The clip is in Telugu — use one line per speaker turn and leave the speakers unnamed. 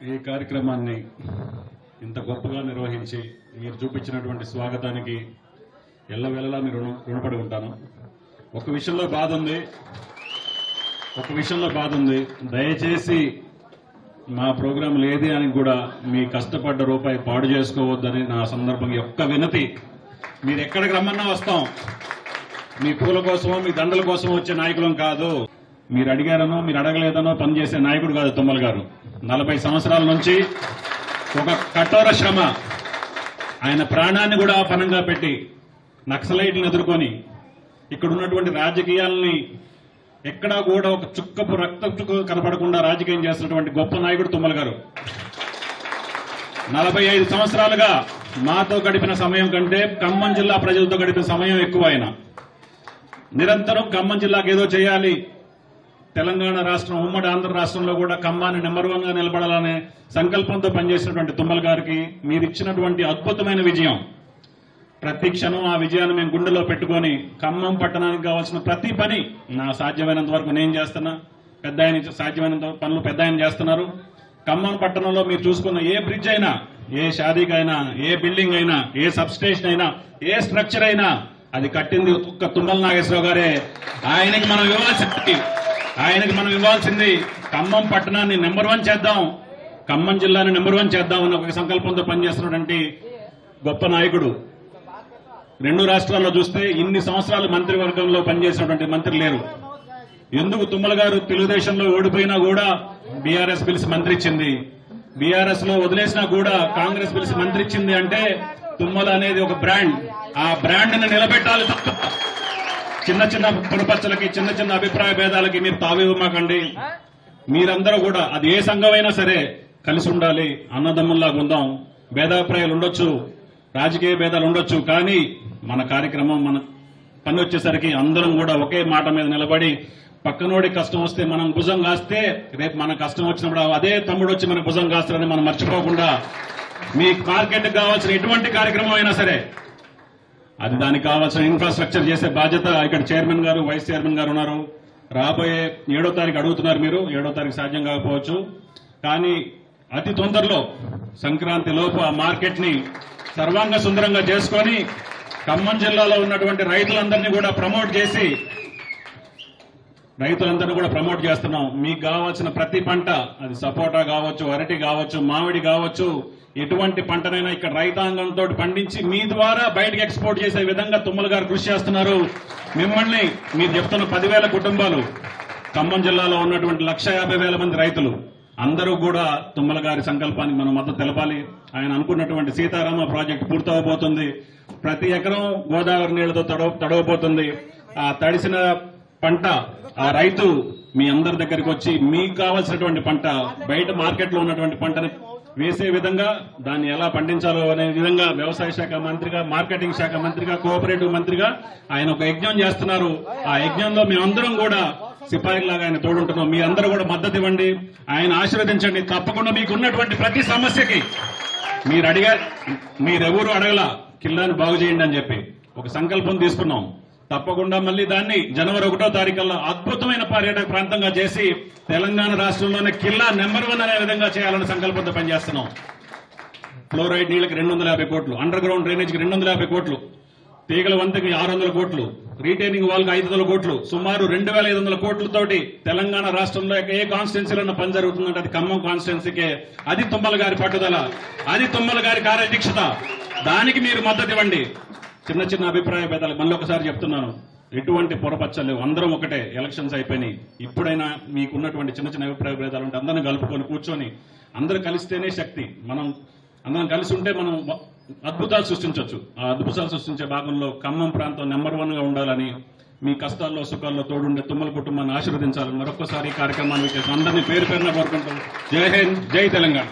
ఈ కార్యక్రమాన్ని ఇంత గొప్పగా నిర్వహించి మీరు చూపించినటువంటి స్వాగతానికి ఎల్లవేళలా మీరు రుణపడి ఉంటాను. ఒక విషయంలో బాధ ఉంది. దయచేసి మా ప్రోగ్రాం లేదే అని కూడా మీ కష్టపడ్డ రూపాయి పాడు చేసుకోవద్దని నా సందర్భంగా ఒక్క వినతి. మీరు ఎక్కడికి రమ్మన్నా వస్తాం. మీ పూల కోసమో మీ దండల కోసం వచ్చే నాయకులం కాదు. మీరు అడిగారనో మీరు అడగలేదనో పనిచేసే నాయకుడు కాదు తుమ్మల గారు. 40 సంవత్సరాల నుంచి ఒక కఠోర శ్రమ, ఆయన ప్రాణాన్ని కూడా పణంగా పెట్టి నక్సలైట్లను ఎదుర్కొని ఇక్కడ ఉన్నటువంటి రాజకీయాలని ఎక్కడా కూడా ఒక చుక్కపు రక్త చుక్క కనపడకుండా రాజకీయం చేస్తున్నటువంటి గొప్ప నాయకుడు తుమ్మల గారు. 45 సంవత్సరాలుగా మాతో గడిపిన సమయం కంటే ఖమ్మం జిల్లా ప్రజలతో గడిపిన సమయం ఎక్కువ. ఆయన నిరంతరం ఖమ్మం జిల్లాకు ఏదో చేయాలి, తెలంగాణ రాష్ట్రం ఉమ్మడి ఆంధ్ర రాష్ట్రంలో కూడా ఖమ్మాన్ని నెంబర్ 1 గా నిలబడాలనే సంకల్పంతో పనిచేసినటువంటి తుమ్మల గారికి మీరు ఇచ్చినటువంటి అద్భుతమైన విజయం, ప్రతి క్షణం ఆ విజయాన్ని మేము గుండెలో పెట్టుకొని ఖమ్మం పట్టణానికి కావాల్సిన ప్రతి పని నా సాధ్యమైనంత వరకు నేను చేస్తున్నా. పెద్ద ఆయన సాధ్యమైనంత పనులు పెద్ద ఆయన చేస్తున్నారు. ఖమ్మం పట్టణంలో మీరు చూసుకున్న ఏ బ్రిడ్జ్ అయినా, ఏ షాదీకైనా, ఏ బిల్డింగ్ అయినా, ఏ సబ్ స్టేషన్ అయినా, ఏ స్ట్రక్చర్ అయినా అది కట్టింది ఒక్క తుమ్మల నాగేశ్వరరావు గారే. ఆయనకి మనం ఇవ్వాల్సింది ఖమ్మం పట్టణాన్ని నెంబర్ 1 చేద్దాం, ఖమ్మం జిల్లాని నెంబర్ 1 చేద్దాం అన్న ఒక సంకల్పంతో పనిచేస్తున్నటువంటి గొప్ప నాయకుడు. 2 రాష్ట్రాల్లో చూస్తే ఇన్ని సంవత్సరాలు మంత్రివర్గంలో పనిచేసినటువంటి మంత్రి లేరు. ఎందుకు తుమ్మల గారు తెలుగుదేశంలో ఓడిపోయినా కూడా బీఆర్ఎస్ పిలిచి మంత్రి ఇచ్చింది, బీఆర్ఎస్ లో వదిలేసినా కూడా కాంగ్రెస్ పిలిచి మంత్రి ఇచ్చింది అంటే తుమ్మల అనేది ఒక బ్రాండ్. ఆ బ్రాండ్ ని నిలబెట్టాలి తప్ప చిన్న చిన్న పొరపచ్చలకి, చిన్న చిన్న అభిప్రాయ భేదాలకి మీరు తావివ్వమాకండి. మీరందరూ కూడా అది ఏ సంఘమైనా సరే కలిసి ఉండాలి, అన్నదమ్ముల్లాగా ఉందాం. భేదాభిప్రాయాలు ఉండొచ్చు, రాజకీయ భేదాలు ఉండొచ్చు, కానీ మన కార్యక్రమం మన పని వచ్చేసరికి అందరం కూడా ఒకే మాట మీద నిలబడి పక్కనోడి కష్టం వస్తే మనం భుజం కాస్తే రేపు మన కష్టం వచ్చినప్పుడు అదే తమ్ముడు వచ్చి మన భుజం కాస్తారని మనం మర్చిపోకుండా మీ మార్కెట్కి కావాల్సిన ఎటువంటి కార్యక్రమం అయినా సరే అది దానికి కావాల్సిన ఇన్ఫ్రాస్ట్రక్చర్ చేసే బాధ్యత ఇక్కడ చైర్మన్ గారు, వైస్ చైర్మన్ గారు ఉన్నారు. రాబోయే 7వ తారీఖు అడుగుతున్నారు మీరు, 7వ తారీఖు సాధ్యం కాకపోవచ్చు, కానీ అతి తొందరలో సంక్రాంతి లోపు ఆ మార్కెట్ ని సర్వాంగ సుందరంగా చేసుకొని ఖమ్మం జిల్లాలో ఉన్నటువంటి రైతులందరినీ కూడా ప్రమోట్ చేస్తున్నాం. మీకు కావాల్సిన ప్రతి పంట, అది సపోటా కావచ్చు, అరటి కావచ్చు, మామిడి కావచ్చు, ఎటువంటి పంటనైనా ఇక్కడ రైతాంగంతో పండించి మీ ద్వారా బయటకు ఎక్స్పోర్ట్ చేసే విధంగా తుమ్మల గారు కృషి చేస్తున్నారు. మిమ్మల్ని మీరు చెప్తున్న 10,000 కుటుంబాలు, ఖమ్మం జిల్లాలో ఉన్నటువంటి 1,50,000 మంది రైతులు అందరూ కూడా తుమ్మల గారి సంకల్పానికి మనం మద్దతు తెలపాలి. ఆయన అనుకున్నటువంటి సీతారామ ప్రాజెక్టు పూర్తవబోతుంది. ప్రతి ఎకరం గోదావరి నీళ్లతో తడవబోతుంది. ఆ తడిసిన పంట ఆ రైతు మీ అందరి దగ్గరికి వచ్చి మీకు కావాల్సినటువంటి పంట, బయట మార్కెట్లో ఉన్నటువంటి పంటని వేసే విధంగా, దాన్ని ఎలా పండించాలో అనే విధంగా వ్యవసాయ శాఖ మంత్రిగా, మార్కెటింగ్ శాఖ మంత్రిగా, కోఆపరేటివ్ మంత్రిగా ఆయన ఒక యజ్ఞం చేస్తున్నారు. ఆ యజ్ఞంలో మేమందరం కూడా సిపాయిలాగా ఆయన తోడుంటున్నాం. మీ అందరూ కూడా మద్దతు ఇవ్వండి, ఆయన ఆశీర్వదించండి. తప్పకుండా మీకున్నటువంటి ప్రతి సమస్యకి మీరెవరూ అడగలా కిల్లాని బాగు చేయండి అని చెప్పి ఒక సంకల్పం తీసుకున్నాం. తప్పకుండా మళ్ళీ దాన్ని జనవరి 1వ తారీఖుల్లో అద్భుతమైన పర్యాటక ప్రాంతంగా చేసి తెలంగాణ రాష్ట్రంలోనే కిల్లా నెంబర్ 1 అనే విధంగా చేయాలన్న సంకల్పంతో పనిచేస్తున్నాం. ఫ్లోరైడ్ నీళ్లకి 250 కోట్లు, అండర్ గ్రౌండ్ డ్రైనేజ్కి 250 కోట్లు, తీగల వంతకి 600 కోట్లు, రీటైనింగ్ వాల్కి 500 కోట్లు, సుమారు 2,500 కోట్లతోటి తెలంగాణ రాష్ట్రంలో ఏ కాన్స్టిట్యున్సీలో పని జరుగుతుందంటే అది ఖమ్మం కాన్స్టిట్యున్సీకే. అది తుమ్మల గారి పట్టుదల, అది తుమ్మల గారి కార్యదీక్షత. దానికి మీరు మద్దతు ఇవ్వండి. చిన్న చిన్న అభిప్రాయ భేదాలు మళ్ళీ ఒకసారి చెప్తున్నాను, ఎటువంటి పొరపచ్చలేవు, అందరం ఒకటే. ఎలక్షన్స్ అయిపోయినాయి, ఇప్పుడైనా మీకున్నటువంటి చిన్న చిన్న అభిప్రాయ భేదాలు ఉంటే అందరిని కలుపుకొని కూర్చొని అందరూ కలిస్తేనే శక్తి. మనం అందరం కలిసి ఉంటే మనం అద్భుతాలు సృష్టించవచ్చు. ఆ అద్భుతాలు సృష్టించే భాగంలో ఖమ్మం ప్రాంతం నెంబర్ 1 గా ఉండాలని, మీ కష్టాల్లో సుఖాల్లో తోడుండే తుమ్మల కుటుంబాన్ని ఆశీర్వదించాలని మరొకసారి కార్యక్రమాన్ని అందరినీ పేరు పేరున కోరుకుంటూ జై హింద్, జై తెలంగాణ.